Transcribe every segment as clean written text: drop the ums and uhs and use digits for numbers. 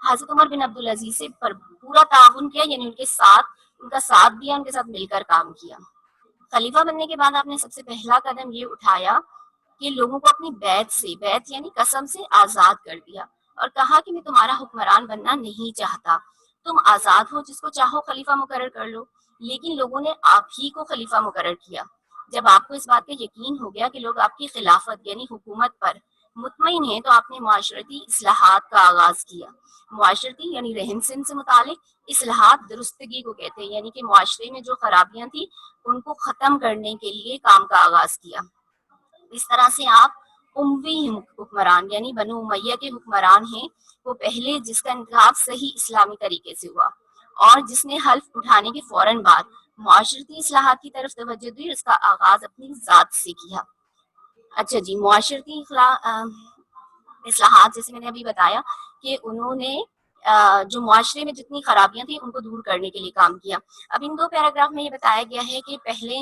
حضرت عمر بن عبد العزیز سے پورا تعاون کیا، یعنی ان کا ساتھ دیا، ان کے ساتھ مل کر کام کیا۔ خلیفہ بننے کے بعد آپ نے سب سے پہلا قدم یہ اٹھایا کہ لوگوں کو اپنی بیعت یعنی قسم سے آزاد کر دیا، اور کہا کہ میں تمہارا حکمران بننا نہیں چاہتا، تم آزاد ہو، جس کو چاہو خلیفہ مقرر کر لو۔ لیکن لوگوں نے آپ ہی کو خلیفہ مقرر کیا۔ جب آپ کو اس بات کا یقین ہو گیا کہ لوگ آپ کی خلافت یعنی حکومت پر مطمئن ہیں، تو آپ نے معاشرتی اصلاحات کا آغاز کیا۔ معاشرتی یعنی رہن سہن سے متعلق اصلاحات درستگی کو کہتے ہیں، یعنی کہ معاشرے میں جو خرابیاں تھیں ان کو ختم کرنے کے لیے کام کا آغاز کیا۔ اس طرح سے آپ اموی حکمران یعنی بنو امیہ کے حکمران ہیں، وہ پہلے جس کا انتخاب صحیح اسلامی طریقے سے ہوا، اور جس نے حلف اٹھانے کے فوراً بعد معاشرتی اصلاحات کی طرف توجہ دی، اس کا آغاز اپنی ذات سے کیا۔ اچھا جی، معاشرتی اصلاحات جیسے میں نے ابھی بتایا کہ انہوں نے جو معاشرے میں جتنی خرابیاں تھیں ان کو دور کرنے کے لیے کام کیا۔ اب ان 2 پیراگراف میں یہ بتایا گیا ہے کہ پہلے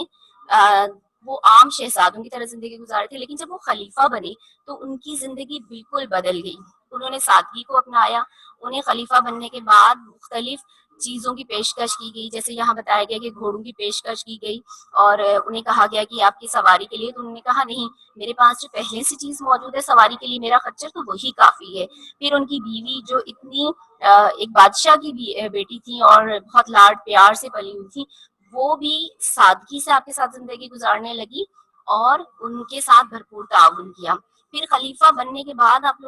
وہ عام شہزادوں کی طرح زندگی گزارے تھے، لیکن جب وہ خلیفہ بنے تو ان کی زندگی بالکل بدل گئی۔ انہوں نے سادگی کو اپنایا، انہیں خلیفہ بننے کے بعد مختلف چیزوں کی پیشکش کی گئی، جیسے یہاں بتایا گیا کہ گھوڑوں کی پیشکش کی گئی، اور انہیں کہا گیا کہ آپ کی سواری کے لیے، تو انہوں نے کہا نہیں، میرے پاس جو پہلے سے چیز موجود ہے سواری کے لیے، میرا خچر، تو وہی کافی ہے۔ پھر ان کی بیوی جو اتنی ایک بادشاہ کی بیٹی تھی اور بہت لاڈ پیار سے پلی ہوئی تھی، وہ بھی سادگی سے آپ کے ساتھ زندگی گزارنے لگی اور ان کے ساتھ بھرپور تعاون کیا۔ پھر خلیفہ بننے کے بعد آپ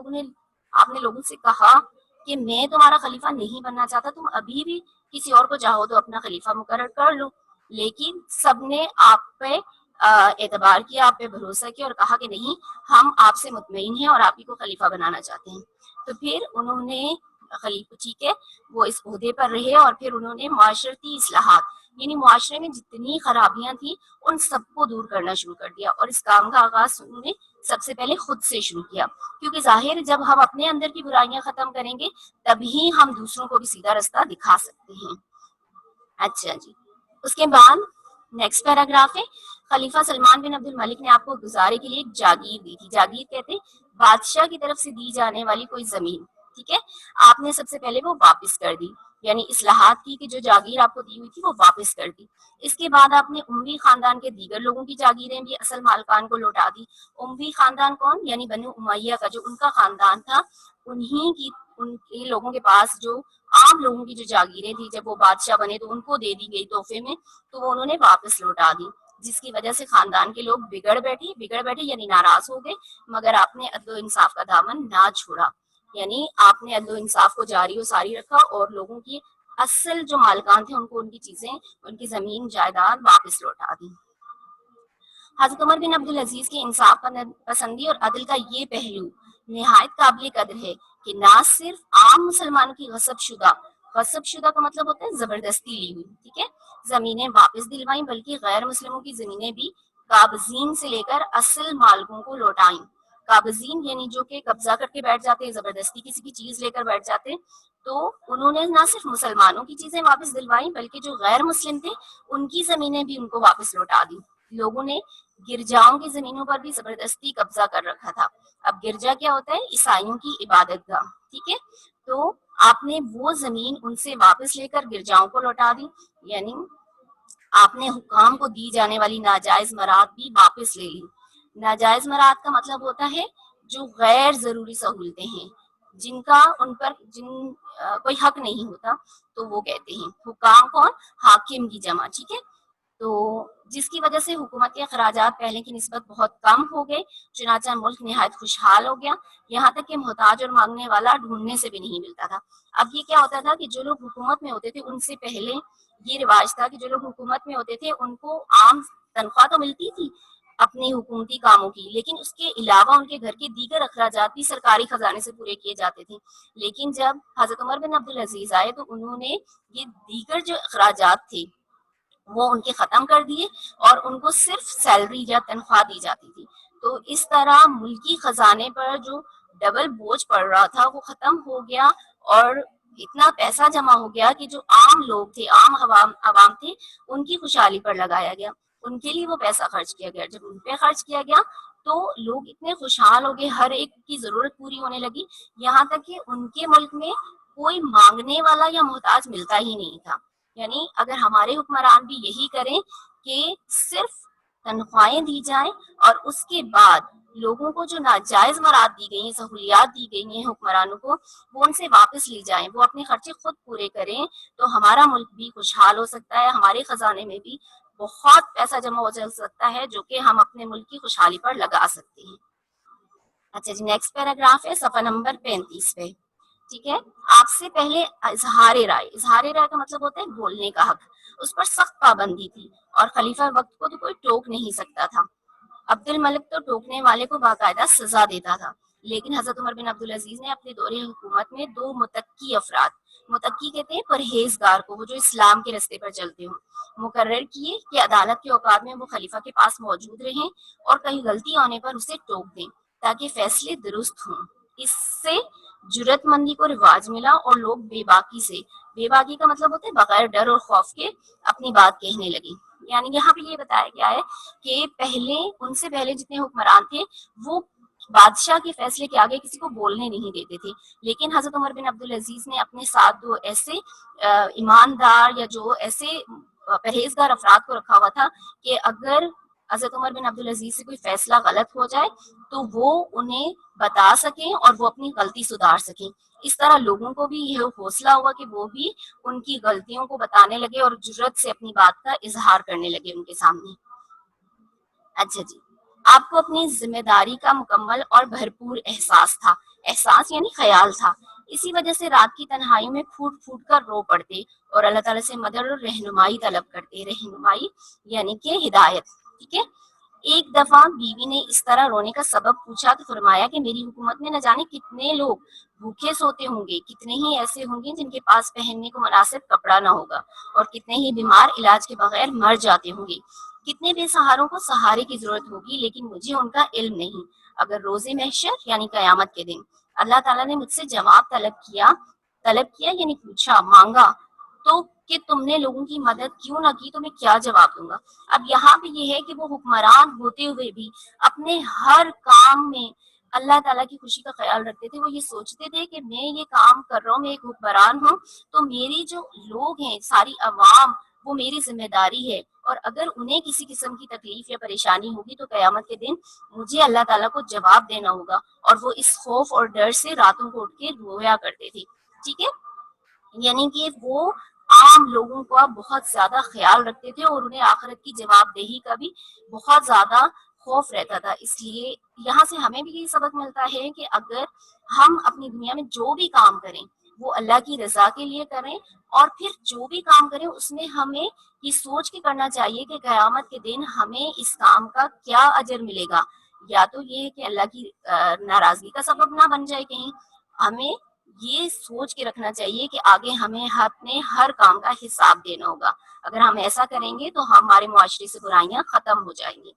نے لوگوں سے کہا کہ میں تمہارا خلیفہ نہیں بننا چاہتا، تم ابھی بھی کسی اور کو چاہو تو اپنا خلیفہ مقرر کر لو۔ لیکن سب نے آپ پہ اعتبار کیا، آپ پہ بھروسہ کیا، اور کہا کہ نہیں، ہم آپ سے مطمئن ہیں اور آپ ہی کو خلیفہ بنانا چاہتے ہیں۔ تو پھر انہوں نے خلیفہ، ٹھیک ہے، وہ اس عہدے پر رہے، اور پھر انہوں نے معاشرتی اصلاحات یعنی معاشرے میں جتنی خرابیاں تھیں ان سب کو دور کرنا شروع کر دیا، اور اس کام کا آغاز انہوں نے سب سے پہلے خود سے شروع کیا، کیونکہ ظاہر جب ہم اپنے اندر کی برائیاں ختم کریں گے تبھی ہم دوسروں کو بھی سیدھا رستہ دکھا سکتے ہیں۔ اچھا جی، اس کے بعد نیکسٹ پیراگراف ہے، خلیفہ سلمان بن عبد الملک نے آپ کو گزارے کے لیے ایک جاگیر دی تھی۔ جاگیر کہتے ہیں بادشاہ کی طرف سے دی جانے والی کوئی زمین، ٹھیک ہے، آپ نے سب سے پہلے وہ واپس کر دی، یعنی اصلاحات کی کہ جو جاگیر آپ کو دی ہوئی تھی وہ واپس کر دی۔ اس کے بعد آپ نے اموی خاندان کے دیگر لوگوں کی جاگیریں بھی اصل مالکان کو لوٹا دی۔ اموی خاندان کون؟ یعنی بنو امیہ کا جو ان کا خاندان تھا، ان کے لوگوں کے پاس جو عام لوگوں کی جو جاگیریں تھی، جب وہ بادشاہ بنے تو ان کو دے دی گئی تحفے میں، تو وہ انہوں نے واپس لوٹا دی، جس کی وجہ سے خاندان کے لوگ بگڑ بیٹھے یعنی ناراض ہو گئے، مگر آپ نے عدل و انصاف کا دامن نہ چھوڑا، یعنی آپ نے عدل و انصاف کو جاری و ساری رکھا اور لوگوں کی اصل جو مالکان تھے ان کو ان کی چیزیں، ان کی زمین جائیداد واپس لوٹا دی۔ حضرت عمر بن عبد العزیز کی انصاف پسندی اور عدل کا یہ پہلو نہایت قابل قدر ہے کہ نہ صرف عام مسلمانوں کی غصب شدہ کا مطلب ہوتا ہے زبردستی لی ہوئی، ٹھیک ہے، زمینیں واپس دلوائیں، بلکہ غیر مسلموں کی زمینیں بھی قابضین سے لے کر اصل مالکوں کو لوٹائیں۔ قابضین یعنی جو کہ قبضہ کر کے بیٹھ جاتے ہیں، زبردستی کسی کی چیز لے کر بیٹھ جاتے ہیں، تو انہوں نے نہ صرف مسلمانوں کی چیزیں واپس دلوائیں بلکہ جو غیر مسلم تھے ان کی زمینیں بھی ان کو واپس لوٹا دی۔ لوگوں نے گرجاؤں کی زمینوں پر بھی زبردستی قبضہ کر رکھا تھا۔ اب گرجا کیا ہوتا ہے؟ عیسائیوں کی عبادت گاہ، ٹھیک ہے، تو آپ نے وہ زمین ان سے واپس لے کر گرجاؤں کو لوٹا دی، یعنی آپ نے حکام کو دی جانے والی ناجائز مراد بھی واپس لے لی۔ ناجائز مراد کا مطلب ہوتا ہے جو غیر ضروری سہولتیں ہیں، جن کا ان پر کوئی حق نہیں ہوتا، تو وہ کہتے ہیں حکام کون؟ حاکم کی جمع، ٹھیک ہے، تو جس کی وجہ سے حکومت کے اخراجات پہلے کی نسبت بہت کم ہو گئے، چنانچہ ملک نہایت خوشحال ہو گیا، یہاں تک کہ محتاج اور مانگنے والا ڈھونڈنے سے بھی نہیں ملتا تھا۔ اب یہ کیا ہوتا تھا کہ جو لوگ حکومت میں ہوتے تھے ان سے پہلے یہ رواج تھا کہ جو لوگ حکومت میں ہوتے تھے ان کو عام تنخواہ تو ملتی تھی اپنی حکومتی کاموں کی، لیکن اس کے علاوہ ان کے گھر کے دیگر اخراجات بھی سرکاری خزانے سے پورے کیے جاتے تھے۔ لیکن جب حضرت عمر بن عبد العزیز آئے تو انہوں نے یہ دیگر جو اخراجات تھے وہ ان کے ختم کر دیے، اور ان کو صرف سیلری یا تنخواہ دی جاتی تھی، تو اس طرح ملکی خزانے پر جو ڈبل بوجھ پڑ رہا تھا وہ ختم ہو گیا، اور اتنا پیسہ جمع ہو گیا کہ جو عام لوگ تھے، عام عوام تھے، ان کی خوشحالی پر لگایا گیا، ان کے لیے وہ پیسہ خرچ کیا گیا۔ جب ان پہ خرچ کیا گیا تو لوگ اتنے خوشحال ہو گئے، ہر ایک کی ضرورت پوری ہونے لگی، یہاں تک کہ ان کے ملک میں کوئی مانگنے والا یا محتاج ملتا ہی نہیں تھا. یعنی اگر ہمارے حکمران بھی یہی کریں کہ صرف تنخواہیں دی جائیں اور اس کے بعد لوگوں کو جو ناجائز مراد دی گئی ہیں، سہولیات دی گئی ہیں حکمرانوں کو، وہ ان سے واپس لی جائیں، وہ اپنے خرچے خود پورے کریں، تو ہمارا ملک بھی خوشحال ہو سکتا ہے، ہمارے خزانے میں بھی بہت پیسہ جمع ہو جا سکتا ہے جو کہ ہم اپنے ملک کی خوشحالی پر لگا سکتے ہیں. اچھا جی، نیکسٹ پیراگراف ہے صفحہ نمبر 35 پہ. ٹھیک ہے. آپ سے پہلے اظہار رائے کا مطلب ہوتا ہے بولنے کا حق، اس پر سخت پابندی تھی اور خلیفہ وقت کو تو کوئی ٹوک نہیں سکتا تھا. عبد الملک تو ٹوکنے والے کو باقاعدہ سزا دیتا تھا، لیکن حضرت عمر بن عبدالعزیز نے اپنے دور حکومت میں دو متقی کہتے ہیں پرہیزگار کو، وہ جو اسلام کے رستے پر چلتے ہوں، مقرر کیے کہ عدالت کے اوقات میں وہ خلیفہ کے پاس موجود رہیں اور کہیں غلطی ہونے پر اسے ٹوک دیں تاکہ فیصلے درست ہوں. اس سے جرت مندی کو رواج ملا اور لوگ بے باکی کا مطلب ہوتا ہے بغیر ڈر اور خوف کے اپنی بات کہنے لگے. یعنی یہاں پہ یہ بتایا گیا ہے کہ ان سے پہلے جتنے حکمران تھے وہ بادشاہ کے فیصلے کے آگے کسی کو بولنے نہیں دیتے تھے، لیکن حضرت عمر بن عبدالعزیز نے اپنے ساتھ دو ایسے ایماندار یا جو ایسے پرہیزگار افراد کو رکھا ہوا تھا کہ اگر حضرت عمر بن عبدالعزیز سے کوئی فیصلہ غلط ہو جائے تو وہ انہیں بتا سکیں اور وہ اپنی غلطی سدھار سکیں. اس طرح لوگوں کو بھی یہ حوصلہ ہوا کہ وہ بھی ان کی غلطیوں کو بتانے لگے اور جرت سے اپنی بات کا اظہار کرنے لگے ان کے سامنے. اچھا جی، آپ کو اپنی ذمہ داری کا مکمل اور بھرپور احساس یعنی خیال تھا. اسی وجہ سے رات کی تنہائی میں پھوٹ پھوٹ کر رو پڑتے اور اللہ تعالیٰ سے مدد اور رہنمائی طلب کرتے. رہنمائی یعنی کہ ہدایت. ٹھیک ہے. ایک دفعہ بیوی نے اس طرح رونے کا سبب پوچھا تو فرمایا کہ میری حکومت میں نہ جانے کتنے لوگ بھوکے سوتے ہوں گے، کتنے ہی ایسے ہوں گے جن کے پاس پہننے کو مناسب کپڑا نہ ہوگا، اور کتنے ہی بیمار علاج کے بغیر مر جاتے ہوں گے. کتنے بے سہاروں کو سہارے کی ضرورت ہوگی، لیکن مجھے ان کا علم نہیں. اگر روز محشر یعنی قیامت کے دن اللہ تعالیٰ نے مجھ سے جواب طلب کیا یعنی پوچھا، مانگا تو کہ تم نے لوگوں کی مدد کیوں نہ کی، تو میں کیا جواب دوں گا. اب یہاں پہ یہ ہے کہ وہ حکمران ہوتے ہوئے بھی اپنے ہر کام میں اللہ تعالیٰ کی خوشی کا خیال رکھتے تھے. وہ یہ سوچتے تھے کہ میں یہ کام کر رہا ہوں، میں ایک حکمران ہوں، تو میری جو لوگ ہیں، ساری عوام، وہ میری ذمہ داری ہے، اور اگر انہیں کسی قسم کی تکلیف یا پریشانی ہوگی تو قیامت کے دن مجھے اللہ تعالیٰ کو جواب دینا ہوگا. اور وہ اس خوف اور ڈر سے راتوں کو اٹھ کے رویا کرتے تھے. ٹھیک ہے. یعنی کہ وہ عام لوگوں کا بہت زیادہ خیال رکھتے تھے اور انہیں آخرت کی جواب دہی کا بھی بہت زیادہ خوف رہتا تھا. اس لیے یہاں سے ہمیں بھی یہ سبق ملتا ہے کہ اگر ہم اپنی دنیا میں جو بھی کام کریں وہ اللہ کی رضا کے لیے کریں، اور پھر جو بھی کام کریں اس میں ہمیں یہ سوچ کے کرنا چاہیے کہ قیامت کے دن ہمیں اس کام کا کیا اجر ملے گا. یا تو یہ ہے کہ اللہ کی ناراضگی کا سبب نہ بن جائے کہیں. ہمیں یہ سوچ کے رکھنا چاہیے کہ آگے ہمیں اپنے ہر کام کا حساب دینا ہوگا. اگر ہم ایسا کریں گے تو ہمارے معاشرے سے برائیاں ختم ہو جائیں گی.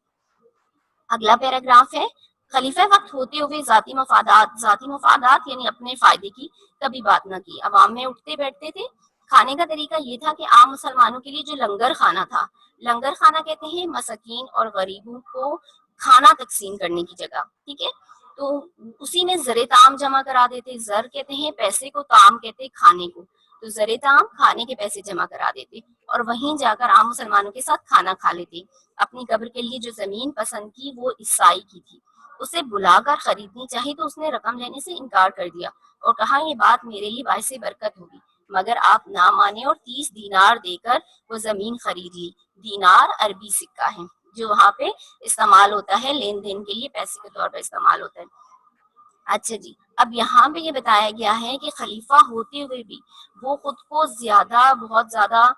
اگلا پیراگراف ہے، خلیفہ وقت ہوتے ہوئے ذاتی مفادات یعنی اپنے فائدے کی کبھی بات نہ کی. عوام میں اٹھتے بیٹھتے تھے. کھانے کا طریقہ یہ تھا کہ عام مسلمانوں کے لیے جو لنگر خانہ تھا، لنگر خانہ کہتے ہیں مساکین اور غریبوں کو کھانا تقسیم کرنے کی جگہ. ٹھیک ہے. تو اسی میں زر تعام جمع کرا دیتے. زر کہتے ہیں پیسے کو، تعام کہتے ہیں کھانے کو. تو زر تعام کھانے کے پیسے جمع کرا دیتے اور وہیں جا کر عام مسلمانوں کے ساتھ کھانا کھا لیتے. اپنی قبر کے لیے جو زمین پسند کی وہ عیسائی کی تھی. اسے بلا کر خریدنی چاہی تو اس نے رقم لینے سے انکار کر دیا اور کہا یہ بات میرے لیے باعث برکت ہوگی، مگر آپ نہ مانے اور 30 دینار دے کر وہ زمین خرید لی. دینار عربی سکہ ہے جو وہاں پہ استعمال ہوتا ہے، لین دین کے لیے پیسے کے طور پر استعمال ہوتا ہے. اچھا جی، اب یہاں پہ یہ بتایا گیا ہے کہ خلیفہ ہوتے ہوئے بھی وہ خود کو بہت زیادہ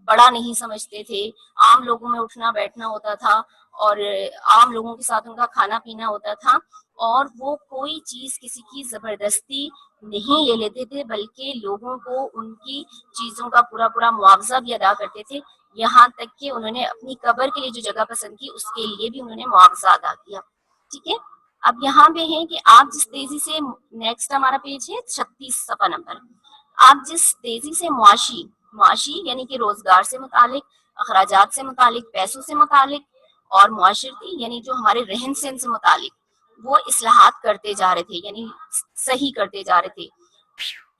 بڑا نہیں سمجھتے تھے. عام لوگوں میں اٹھنا بیٹھنا ہوتا تھا اور عام لوگوں کے ساتھ ان کا کھانا پینا ہوتا تھا، اور وہ کوئی چیز کسی کی زبردستی نہیں لے لیتے تھے، بلکہ لوگوں کو ان کی چیزوں کا پورا پورا معاوضہ بھی ادا کرتے تھے. یہاں تک کہ انہوں نے اپنی قبر کے لیے جو جگہ پسند کی اس کے لیے بھی انہوں نے معاوضہ ادا کیا. ٹھیک ہے. اب یہاں پہ ہے کہ آپ جس تیزی سے، نیکسٹ ہمارا پیج ہے 36 صفحہ نمبر، آپ جس تیزی سے معاشی یعنی کہ روزگار سے متعلق، اخراجات سے متعلق، پیسوں سے متعلق، اور معاشرتی یعنی جو ہمارے رہن سہن سے متعلق وہ اصلاحات کرتے جا رہے تھے، یعنی صحیح کرتے جا رہے تھے،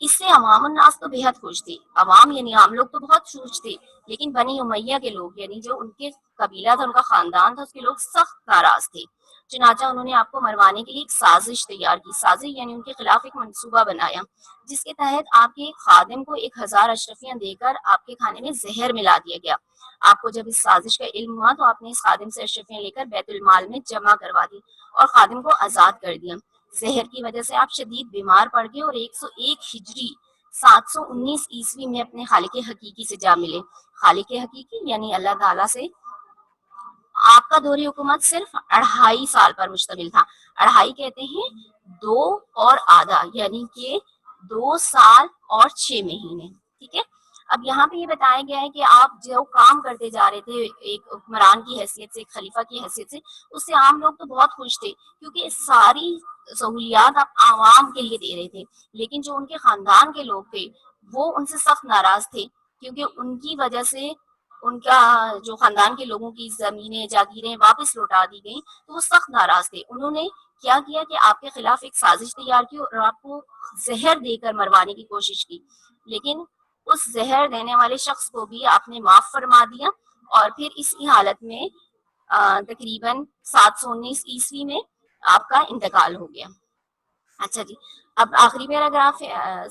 اس سے عوام الناس تو بےحد خوش تھی. عوام یعنی عام لوگ تو بہت خوش تھے، لیکن بنی امیہ کے لوگ یعنی جو ان کے قبیلہ تھا، ان کا خاندان تھا، اس کے لوگ سخت ناراض تھے. چنانچہ انہوں نے آپ کو مروانے کے لیے ایک سازش تیار کی. سازش یعنی ان کے خلاف ایک منصوبہ بنایا، جس کے تحت آپ کے خادم کو 1000 اشرفیاں دے کر آپ کے کھانے میں زہر ملا دیا گیا. آپ کو جب اس سازش کا علم ہوا تو آپ نے اس خادم سے اشرفیاں لے کر بیت المال میں جمع کروا دی اور خادم کو آزاد کر دیا. زہر کی وجہ سے آپ شدید بیمار پڑ گئے اور 101 ہجری 719 عیسوی میں اپنے خالق حقیقی سے جا ملے. خالق حقیقی یعنی اللہ تعالیٰ سے. آپ کا دور حکومت صرف 2.5 سال پر مشتمل تھا. 2.5 کہتے ہیں 2 اور آدھا، یعنی کہ 2 سال اور 6 مہینے. ٹھیک ہے. اب یہاں پہ یہ بتایا گیا ہے کہ آپ جو کام کرتے جا رہے تھے ایک حکمران کی حیثیت سے، ایک خلیفہ کی حیثیت سے، اس سے عام لوگ تو بہت خوش تھے، کیونکہ ساری سہولیات آپ عوام کے لیے دے رہے تھے. لیکن جو ان کے خاندان کے لوگ تھے وہ ان سے سخت ناراض تھے، کیونکہ ان کی وجہ سے ان کا جو خاندان کے لوگوں کی زمینیں جاگیریں واپس لوٹا دی گئیں، تو وہ سخت ناراض تھے. انہوں نے کیا کیا کہ آپ کے خلاف ایک سازش تیار کی اور آپ کو زہر دے کر مروانے کی کوشش کی. لیکن اس زہر دینے والے شخص کو بھی آپ نے معاف فرما دیا اور پھر اسی حالت میں تقریباً 719 عیسوی میں آپ کا انتقال ہو گیا. اچھا جی، اب آخری پیراگراف،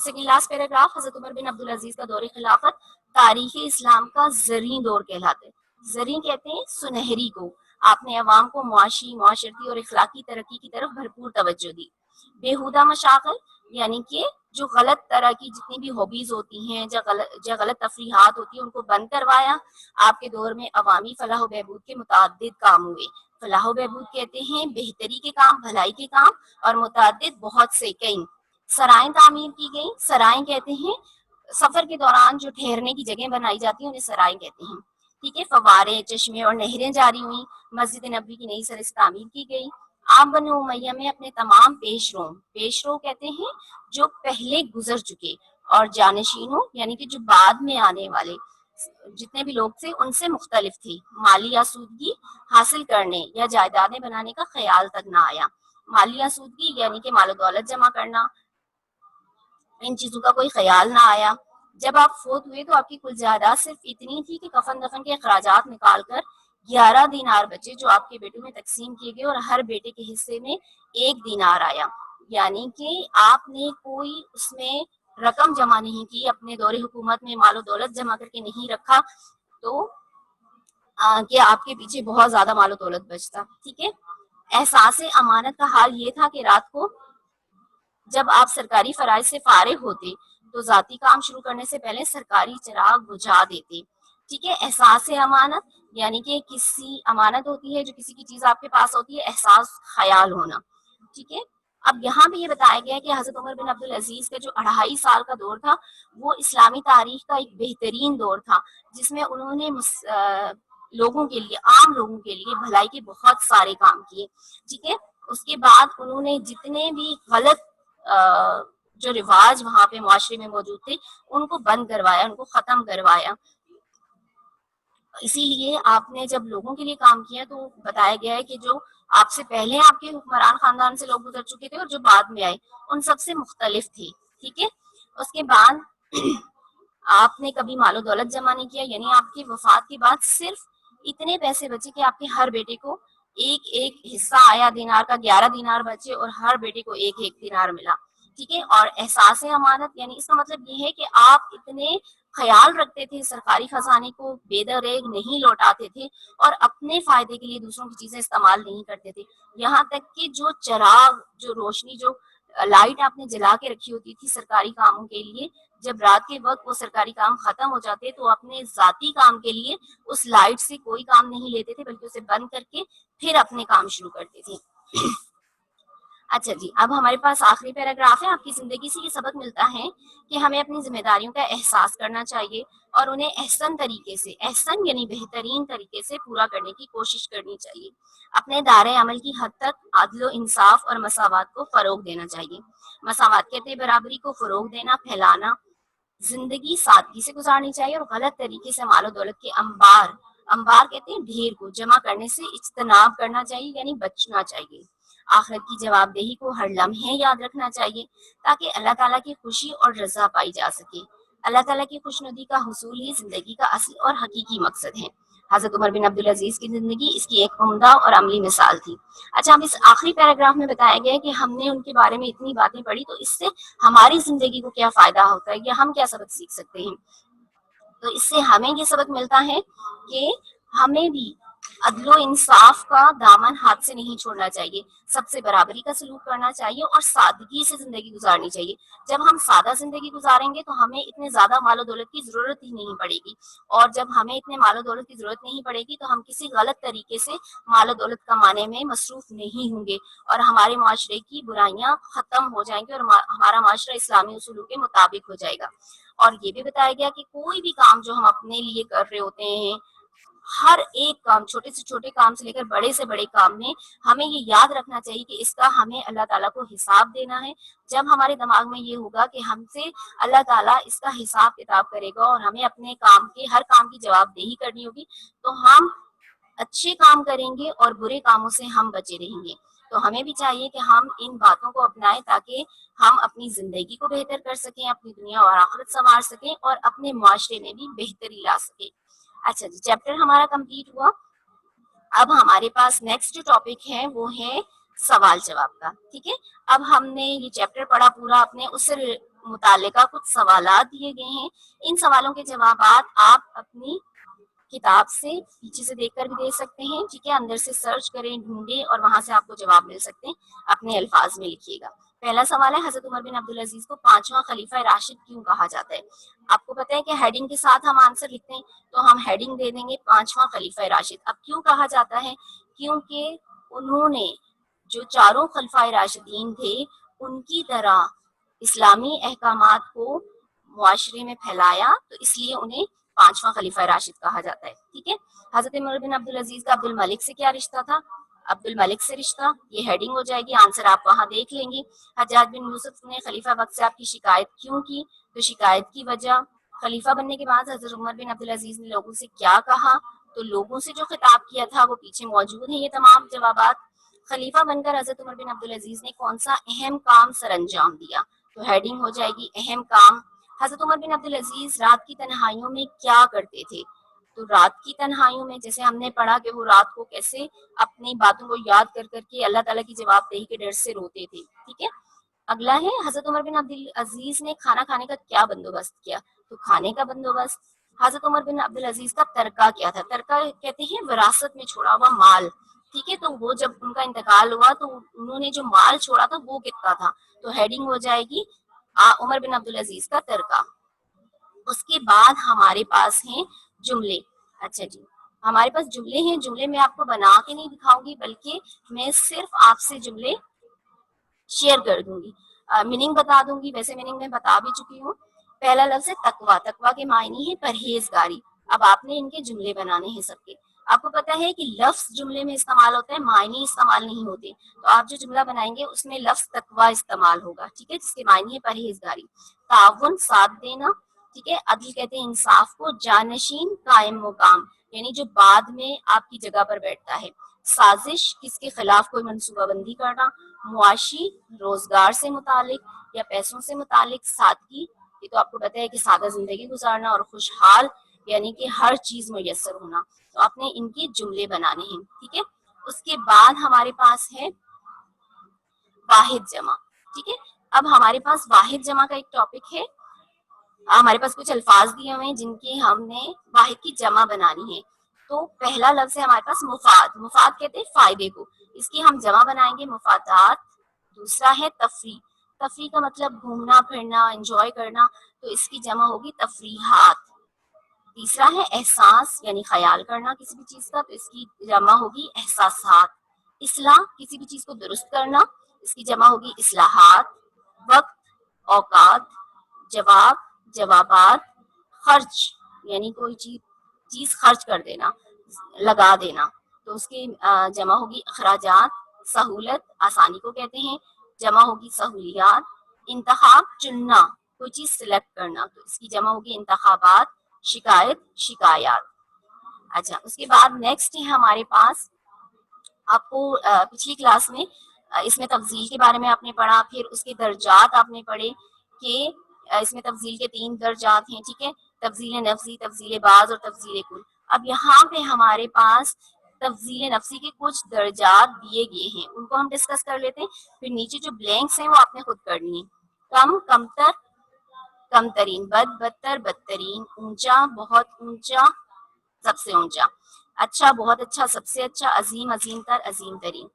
سیکنڈ لاسٹ پیراگراف، حضرت عمر بن عبدالعزیز کا دور خلافت تاریخ اسلام کا زرعی دور کہلاتا ہے. زرعی کہتے ہیں سنہری کو. آپ نے عوام کو معاشی، معاشرتی اور اخلاقی ترقی کی طرف بھرپور توجہ دی. بےہودہ مشاغل یعنی کہ جو غلط طرح کی جتنی بھی ہابیز ہوتی ہیں، جو غلط تفریحات ہوتی ہیں، ان کو بند کروایا. آپ کے دور میں عوامی فلاح و بہبود کے متعدد کام ہوئے. فلاح و بہبود کہتے ہیں بہتری کے کام، بھلائی کے کام، اور متعدد بہت سے کئی. سرائیں تعمیر کی گئیں. سرائیں کہتے ہیں سفر کے دوران جو ٹھہرنے کی جگہ بنائی جاتی ہیں، انہیں سرائیں کہتے ہیں. ٹھیک ہے. فوارے، چشمے اور نہریں جاری ہوئیں. مسجد نبوی کی نئی سر سے تعمیر کی گئی. آپ بنو امیہ میں اپنے تمام پیشرو کہتے ہیں جو پہلے گزر چکے، اور جانشینوں یعنی کہ جو بعد میں آنے والے جتنے بھی لوگ تھے ان سے مختلف تھی. مالی آسودگی حاصل کرنے یا جائیدادیں بنانے کا خیال تک نہ آیا. مالی آسودگی یعنی کہ مال و دولت جمع کرنا، ان چیزوں کا کوئی خیال نہ آیا. جب آپ فوت ہوئے تو آپ کی کل جائیداد صرف اتنی تھی کہ کفن دفن کے اخراجات نکال کر 11 دینار بچے، جو آپ کے بیٹوں میں تقسیم کیے گئے، اور ہر بیٹے کے حصے میں 1 دینار آیا. یعنی کہ آپ نے کوئی اس میں رقم جمع نہیں کی، اپنے دور حکومت میں مال و دولت جمع کر کے نہیں رکھا تو کہ آپ کے پیچھے بہت زیادہ مال و دولت بچتا. ٹھیک ہے. احساس امانت کا حال یہ تھا کہ رات کو جب آپ سرکاری فرائض سے فارغ ہوتے تو ذاتی کام شروع کرنے سے پہلے سرکاری چراغ بجھا دیتے. ٹھیک ہے. احساس امانت یعنی کہ کسی امانت ہوتی ہے جو کسی کی چیز آپ کے پاس ہوتی ہے، احساس خیال ہونا. ٹھیک ہے. اب یہاں بھی یہ بتایا گیا کہ حضرت عمر بن عبدالعزیز کا جو 2.5 سال کا دور تھا وہ اسلامی تاریخ کا ایک بہترین دور تھا، جس میں انہوں نے لوگوں کے لیے، عام لوگوں کے لیے بھلائی کے بہت سارے کام کیے. ٹھیک ہے. اس کے بعد انہوں نے جتنے بھی غلط جو رواج وہاں پہ معاشرے میں موجود تھے ان کو بند کروایا، ان کو ختم کروایا. اسی لیے آپ نے جب لوگوں کے لیے کام کیا تو بتایا گیا ہے کہ جو آپ سے پہلے آپ کے حکمران خاندان سے لوگ گزر چکے تھے اور جو بعد میں آئے ان سب سے مختلف تھے. ٹھیک ہے. اس کے بعد آپ نے کبھی مال و دولت جمع نہیں کیا، یعنی آپ کی وفات کے بعد صرف اتنے پیسے بچے کہ آپ کے ہر بیٹے کو ایک حصہ آیا دینار کا، 11 دینار بچے اور ہر بیٹے کو 1 دینار ملا. ٹھیک ہے. اور احساس امانت یعنی اس کا مطلب یہ ہے کہ آپ اتنے خیال رکھتے تھے، سرکاری خزانے کو بے دریغ نہیں لوٹاتے تھے اور اپنے فائدے کے لیے دوسروں کی چیزیں استعمال نہیں کرتے تھے. یہاں تک کہ جو چراغ، جو روشنی، جو لائٹ آپ نے جلا کے رکھی ہوتی تھی سرکاری کاموں کے لیے، جب رات کے وقت وہ سرکاری کام ختم ہو جاتے تو اپنے ذاتی کام کے لیے اس لائٹ سے کوئی کام نہیں لیتے تھے، بلکہ اسے بند کر کے پھر اپنے کام شروع کرتے تھے. اچھا جی، اب ہمارے پاس آخری پیراگراف ہے. آپ کی زندگی سے یہ سبق ملتا ہے کہ ہمیں اپنی ذمہ داریوں کا احساس کرنا چاہیے اور انہیں احسن طریقے سے، احسن یعنی بہترین طریقے سے پورا کرنے کی کوشش کرنی چاہیے. اپنے دائرۂ عمل کی حد تک عدل و انصاف اور مساوات کو فروغ دینا چاہیے. مساوات کہتے ہیں برابری کو فروغ دینا، پھیلانا. زندگی سادگی سے گزارنی چاہیے اور غلط طریقے سے مال و دولت کے انبار کہتے ہیں ڈھیر کو جمع کرنے سے اجتناب کرنا چاہیے، یعنی بچنا چاہیے. آخرت کی جوابدہی کو ہر لمحے یاد رکھنا چاہیے تاکہ اللہ تعالیٰ کی خوشی اور رضا پائی جا سکے۔ اللہ تعالیٰ کی خوشنودی کا حصول ہی زندگی کا اصل اور حقیقی مقصد ہے۔ حضرت عمر بن عبدالعزیز کی زندگی اس کی ایک عمدہ اور عملی مثال تھی۔ اچھا، اب اس آخری پیراگراف میں بتایا گیا ہے کہ ہم نے ان کے بارے میں اتنی باتیں پڑھی تو اس سے ہماری زندگی کو کیا فائدہ ہوتا ہے یا ہم کیا سبق سیکھ سکتے ہیں۔ تو اس سے ہمیں یہ سبق ملتا ہے کہ ہمیں بھی عدل و انصاف کا دامن ہاتھ سے نہیں چھوڑنا چاہیے، سب سے برابری کا سلوک کرنا چاہیے اور سادگی سے زندگی گزارنی چاہیے۔ جب ہم سادہ زندگی گزاریں گے تو ہمیں اتنے زیادہ مال و دولت کی ضرورت ہی نہیں پڑے گی، اور جب ہمیں اتنے مال و دولت کی ضرورت نہیں پڑے گی تو ہم کسی غلط طریقے سے مال و دولت کمانے میں مصروف نہیں ہوں گے، اور ہمارے معاشرے کی برائیاں ختم ہو جائیں گی اور ہمارا معاشرہ اسلامی اصولوں کے مطابق ہو جائے گا۔ اور یہ بھی بتایا گیا کہ کوئی بھی کام جو ہم اپنے لیے کر رہے ہوتے ہیں، ہر ایک کام، چھوٹے سے چھوٹے کام سے لے کر بڑے سے بڑے کام میں ہمیں یہ یاد رکھنا چاہیے کہ اس کا ہمیں اللہ تعالیٰ کو حساب دینا ہے۔ جب ہمارے دماغ میں یہ ہوگا کہ ہم سے اللہ تعالیٰ اس کا حساب کتاب کرے گا اور ہمیں اپنے کام کے ہر کام کی جوابدہی کرنی ہوگی، تو ہم اچھے کام کریں گے اور برے کاموں سے ہم بچے رہیں گے۔ تو ہمیں بھی چاہیے کہ ہم ان باتوں کو اپنائیں تاکہ ہم اپنی زندگی کو بہتر کر سکیں، اپنی دنیا اور آخرت سنوار سکیں اور اپنے معاشرے میں بھی بہتری لا سکیں۔ اچھا جی، چیپٹر ہمارا کمپلیٹ ہوا۔ اب ہمارے پاس نیکسٹ جو ٹاپک ہے وہ ہے سوال جواب کا، ٹھیک ہے۔ اب ہم نے یہ چیپٹر پڑھا پورا، اپنے اس سے متعلقہ کچھ سوالات دیے گئے ہیں، ان سوالوں کے جوابات آپ اپنی کتاب سے پیچھے سے دیکھ کر بھی دے سکتے ہیں، ٹھیک ہے، اندر سے سرچ کریں، ڈھونڈیں اور وہاں سے آپ کو جواب مل سکتے ہیں، اپنے الفاظ میں لکھیے گا۔ پہلا سوال ہے، حضرت عمر بن عبدالعزیز کو پانچواں خلیفہ راشد کیوں کہا جاتا ہے؟ آپ کو پتہ ہے کہ ہیڈنگ کے ساتھ ہم آنسر لکھتے ہیں، تو ہم ہیڈنگ دے دیں گے پانچواں خلیفہ راشد۔ اب کیوں کہا جاتا ہے؟ کیونکہ انہوں نے جو چاروں خلفائے راشدین تھے ان کی طرح اسلامی احکامات کو معاشرے میں پھیلایا، تو اس لیے انہیں پانچواں خلیفہ راشد کہا جاتا ہے، ٹھیک ہے۔ حضرت عمر بن عبدالعزیز کا عبد الملک سے کیا رشتہ تھا؟ عبد الملک سے رشتہ، یہ ہیڈنگ ہو جائے گی، آنسر آپ وہاں دیکھ لیں گے۔ حجاج بن یوسف نے خلیفہ وقت سے آپ کی شکایت کیوں کی؟ تو شکایت کی وجہ، خلیفہ بننے کے بعد حضرت عمر بن عبدالعزیز نے لوگوں سے کیا کہا؟ تو لوگوں سے جو خطاب کیا تھا وہ پیچھے موجود ہیں یہ تمام جوابات۔ خلیفہ بن کر حضرت عمر بن عبدالعزیز نے کون سا اہم کام سر انجام دیا؟ تو ہیڈنگ ہو جائے گی اہم کام۔ حضرت عمر بن عبدالعزیز رات کی تنہائیوں میں کیا کرتے تھے؟ تو رات کی تنہائیوں میں جیسے ہم نے پڑھا کہ وہ رات کو کیسے اپنی باتوں کو یاد کر کر کے اللہ تعالیٰ کی جوابدہی کے ڈر سے روتے تھے، ٹھیک ہے۔ اگلا ہے، حضرت عمر بن عبدالعزیز نے کھانا کھانے کا کیا بندوبست کیا؟ تو کھانے کا بندوبست۔ حضرت عمر بن عبدالعزیز کا ترکہ کیا تھا؟ ترکہ کہتے ہیں وراثت میں چھوڑا ہوا مال، ٹھیک ہے۔ تو وہ جب ان کا انتقال ہوا تو انہوں نے جو مال چھوڑا تھا وہ کتنا تھا؟ تو ہیڈنگ ہو جائے گی عمر بن عبدالعزیز کا ترکہ۔ اس کے بعد ہمارے پاس ہیں جملے۔ اچھا جی، ہمارے پاس جملے ہیں، جملے میں آپ کو بنا کے نہیں دکھاؤں گی بلکہ میں صرف آپ سے جملے شیئر کر دوں گی، میننگ بتا دوں گی، ویسے میننگ میں بتا بھی چکی ہوں۔ پہلا لفظ ہے تقویٰ، تقویٰ کے معنی ہے پرہیزگاری۔ اب آپ نے ان کے جملے بنانے ہیں سب کے۔ آپ کو پتا ہے کہ لفظ جملے میں استعمال ہوتا ہے، معنی استعمال نہیں ہوتے، تو آپ جو جملہ بنائیں گے اس میں لفظ تقویٰ استعمال ہوگا، ٹھیک ہے، جس کے معنی ہے پرہیزگاری۔ تعاون، ساتھ دینا، ٹھیک ہے۔ عدل کہتے ہیں انصاف کو۔ جانشین، قائم مقام، یعنی جو بعد میں آپ کی جگہ پر بیٹھتا ہے۔ سازش، کس کے خلاف کوئی منصوبہ بندی کرنا۔ معاشی، روزگار سے متعلق یا پیسوں سے متعلق۔ سادگی، یہ تو آپ کو پتہ ہے کہ سادہ زندگی گزارنا، اور خوشحال یعنی کہ ہر چیز میسر ہونا۔ تو آپ نے ان کے جملے بنانے ہیں، ٹھیک ہے۔ اس کے بعد ہمارے پاس ہے واحد جمع، ٹھیک ہے۔ اب ہمارے پاس واحد جمع کا ایک ٹاپک ہے، ہمارے پاس کچھ الفاظ دیے ہوئے ہیں جن کی ہم نے واحد کی جمع بنانی ہے۔ تو پہلا لفظ ہے ہمارے پاس مفاد، مفاد کہتے ہیں فائدے کو، اس کی ہم جمع بنائیں گے مفادات۔ دوسرا ہے تفریح، تفریح کا مطلب گھومنا پھرنا، انجوائے کرنا، تو اس کی جمع ہوگی تفریحات۔ تیسرا ہے احساس، یعنی خیال کرنا کسی بھی چیز کا، تو اس کی جمع ہوگی احساسات۔ اصلاح، کسی بھی چیز کو درست کرنا، اس کی جمع ہوگی اصلاحات۔ وقت، اوقات۔ جواب، جوابات۔ خرچ، یعنی کوئی چیز خرچ کر دینا، لگا دینا، تو اس کی جمع ہوگی اخراجات۔ سہولت، آسانی کو کہتے ہیں، جمع ہوگی سہولیات۔ انتخاب، چننا، کوئی چیز سلیکٹ کرنا، تو اس کی جمع ہوگی انتخابات۔ شکایت، شکایات۔ اچھا، اس کے بعد نیکسٹ ہے ہمارے پاس، آپ کو پچھلی کلاس میں اس میں تفضیل کے بارے میں آپ نے پڑھا، پھر اس کے درجات آپ نے پڑھے کہ اس میں تفضیل کے 3 درجات ہیں، ٹھیک ہے، تفضیل نفسی، تفضیل بعض اور تفضیل کل۔ اب یہاں پہ ہمارے پاس تفضیل نفسی کے کچھ درجات دیے گئے ہیں، ان کو ہم ڈسکس کر لیتے ہیں، پھر نیچے جو بلینکس ہیں وہ آپ نے خود کرنی ہے۔ کم کمتر کم ترین، بد بدتر بدترین، اونچا بہت اونچا سب سے اونچا، اچھا بہت اچھا سب سے اچھا، عظیم عظیم تر عظیم ترین۔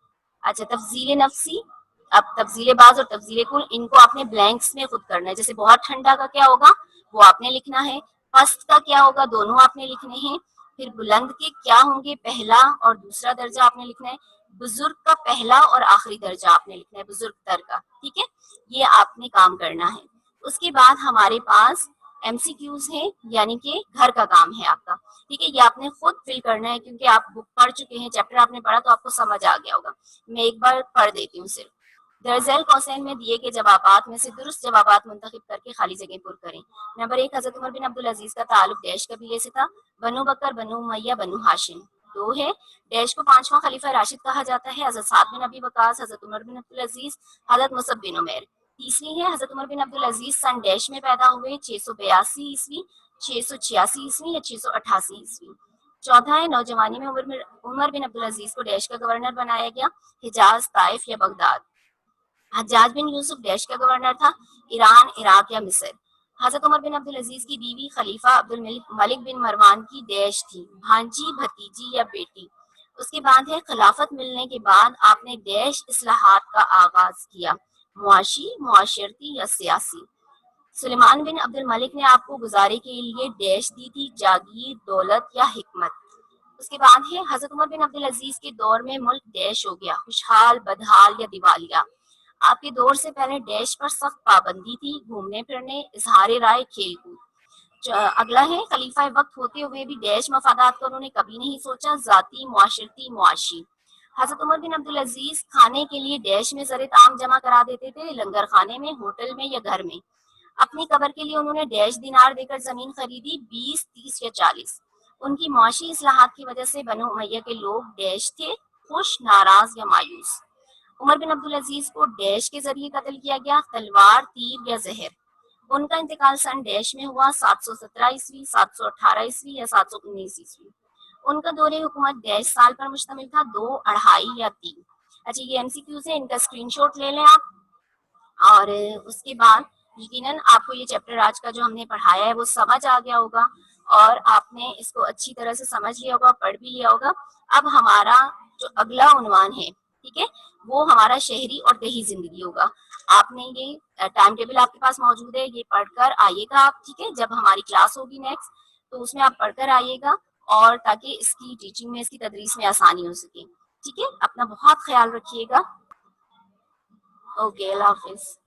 اچھا تفضیل نفسی، اب تفضیل بعض اور تفضیل کل ان کو آپ نے بلینکس میں خود کرنا ہے، جیسے بہت ٹھنڈا کا کیا ہوگا وہ آپ نے لکھنا ہے، پست کا کیا ہوگا دونوں آپ نے لکھنے ہیں، پھر بلند کے کیا ہوں گے پہلا اور دوسرا درجہ آپ نے لکھنا ہے، بزرگ کا پہلا اور آخری درجہ آپ نے لکھنا ہے بزرگ تر کا، ٹھیک ہے، یہ آپ نے کام کرنا ہے۔ اس کے بعد ہمارے پاس ایم سی کیوز ہیں، یعنی کہ گھر کا کام ہے آپ کا، ٹھیک ہے، یہ آپ نے خود فل کرنا ہے کیونکہ آپ بک پڑھ چکے ہیں، چیپٹر آپ نے پڑھا تو آپ کو سمجھ آ گیا ہوگا، میں ایک بار پڑھ دیتی ہوں صرف۔ درج ذیل قوسین میں دیے گئے جوابات میں سے درست جوابات منتخب کر کے خالی جگہ پر کریں۔ نمبر 1، حضرت عمر بن عبدالعزیز کا تعلق ڈیش قبیلے سے تھا، بنو بکر، بنو امیہ، بنو ہاشم۔ 2 ہے، ڈیش کو 5واں خلیفہ راشد کہا جاتا ہے، حضرت سعد بن ابی وقاص، حضرت عمر بن عبدالعزیز، حضرت مصعب بن عمیر۔ تیسری ہے، حضرت عمر بن عبدالعزیز سن ڈیش میں پیدا ہوئے، 682 عیسوی، 686 عیسوی یا 688 عیسوی۔ 14 ہے، نوجوانی میں عمر بن عبدالعزیز کو ڈیش کا گورنر بنایا گیا، حجاز، طائف یا بغداد۔ حجاج بن یوسف ڈیش کا گورنر تھا، ایران، عراق یا مصر۔ حضرت عمر بن عبدالعزیز کی بیوی خلیفہ عبد الملک بن مروان کی ڈیش تھی، بھانجی، بھتیجی یا بیٹی۔ اس کے بعد ہے، خلافت ملنے کے بعد آپ نے ڈیش اصلاحات کا آغاز کیا، معاشی، معاشرتی یا سیاسی۔ سلیمان بن عبد الملک نے آپ کو گزارے کے لیے ڈیش دی تھی، جاگیر، دولت یا حکمت۔ اس کے بعد ہے، حضرت عمر بن عبدالعزیز کے دور میں ملک ڈیش ہو گیا، خوشحال، بدحال یا دیوالیہ۔ آپ کے دور سے پہلے ڈیش پر سخت پابندی تھی، گھومنے پھرنے، اظہار رائے، کھیل کود۔ اگلا ہے، خلیفہ وقت ہوتے ہوئے بھی ڈیش مفادات کا انہوں نے کبھی نہیں سوچا، ذاتی، معاشرتی، معاشی۔ حضرت عمر بن عبدالعزیز کھانے کے لیے ڈیش میں زر تعام جمع کرا دیتے تھے، لنگر خانے میں، ہوٹل میں یا گھر میں۔ اپنی قبر کے لیے انہوں نے ڈیش دینار دے کر زمین خریدی، 20، 30 یا 40۔ ان کی معاشی اصلاحات کی وجہ سے بنو امیہ کے لوگ ڈیش تھے، خوش، ناراض یا مایوس۔ عمر بن عبدالعزیز کو ڈیش کے ذریعے قتل کیا گیا، تلوار، تیر یا زہر۔ ان کا انتقال سن ڈیش میں ہوا، 717 عیسوی، 718 عیسوی یا 719 عیسوی۔ ان کا دور حکومت ڈیش سال پر مشتمل تھا، 2، 2.5 یا 3۔ اچھا یہ ایم سی کیوز ہے، ان کا اسکرین شاٹ لے لیں آپ، اور اس کے بعد یقیناً آپ کو یہ چیپٹر آج کا جو ہم نے پڑھایا ہے وہ سمجھ آ گیا ہوگا، اور آپ نے اس کو اچھی طرح سے سمجھ لیا ہوگا، پڑھ بھی لیا ہوگا۔ اب ہمارا جو اگلا عنوان ہے، ٹھیک ہے، وہ ہمارا شہری اور دیہی زندگی ہوگا۔ آپ نے یہ ٹائم ٹیبل آپ کے پاس موجود ہے، یہ پڑھ کر آئیے گا آپ، ٹھیک ہے، جب ہماری کلاس ہوگی نیکسٹ تو اس میں آپ پڑھ کر آئیے گا، اور تاکہ اس کی ٹیچنگ میں، اس کی تدریس میں آسانی ہو سکے، ٹھیک ہے، اپنا بہت خیال رکھیے گا۔ اوکے، اللہ حافظ۔